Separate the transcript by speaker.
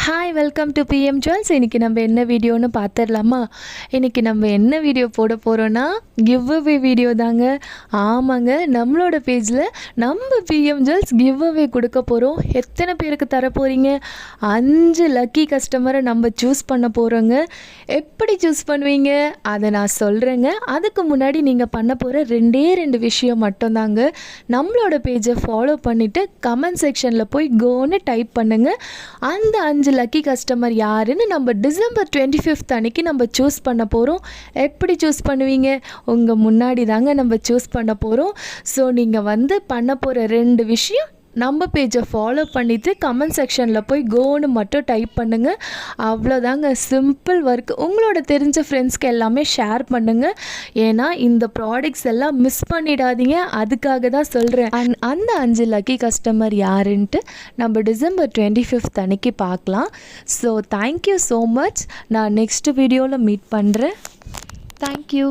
Speaker 1: Hi welcome to PM jewels. இன்றைக்கி நம்ம என்ன வீடியோன்னு பார்த்துடலாமா? இன்றைக்கி நம்ம என்ன வீடியோ போட போகிறோன்னா கிவ் அவே வீடியோ தாங்க. ஆமாங்க, நம்மளோட பேஜில் நம்ம பிஎம் ஜுவல்ஸ் கிவ் அவே கொடுக்க போகிறோம். எத்தனை பேருக்கு தர போகிறீங்க? 5 லக்கி கஸ்டமரை நம்ம சூஸ் பண்ண போகிறோங்க. எப்படி சூஸ் பண்ணுவீங்க அதை நான் சொல்கிறேங்க. அதுக்கு முன்னாடி நீங்கள் பண்ண போகிற 2 விஷயம் மட்டும்தாங்க. நம்மளோட பேஜை ஃபாலோ பண்ணிவிட்டு கமெண்ட் செக்ஷனில் போய் கோன்னு டைப் பண்ணுங்கள். அந்த 5 லக்கி கஸ்டமர் யாருன்னு நம்ம டிசம்பர் 25 அன்னைக்கு நம்ம சூஸ் பண்ண போகிறோம். எப்படி சூஸ் பண்ணுவீங்க? உங்கள் முன்னாடி தாங்க நம்ம சூஸ் பண்ண போகிறோம். ஸோ நீங்கள் பண்ண போகிற 2 விஷயம், நம்ம பேஜை ஃபாலோ பண்ணிவிட்டு கமெண்ட் செக்ஷனில் போய் கோன்னு மட்டும் டைப் பண்ணுங்கள். அவ்வளோதாங்க, சிம்பிள் ஒர்க். உங்களோட தெரிஞ்ச ஃப்ரெண்ட்ஸ்க்கு எல்லாமே ஷேர் பண்ணுங்கள். ஏன்னா இந்த ப்ராடக்ட்ஸ் எல்லாம் மிஸ் பண்ணிடாதீங்க. அதுக்காக தான் சொல்கிறேன். அந்த 5 லக்கி கஸ்டமர் யாருன்ட்டு நம்ம டிசம்பர் 25 அன்னைக்கு பார்க்கலாம். So thank you so much. நான் நெக்ஸ்ட் வீடியோவில் மீட் பண்ணுறேன். தேங்க்யூ.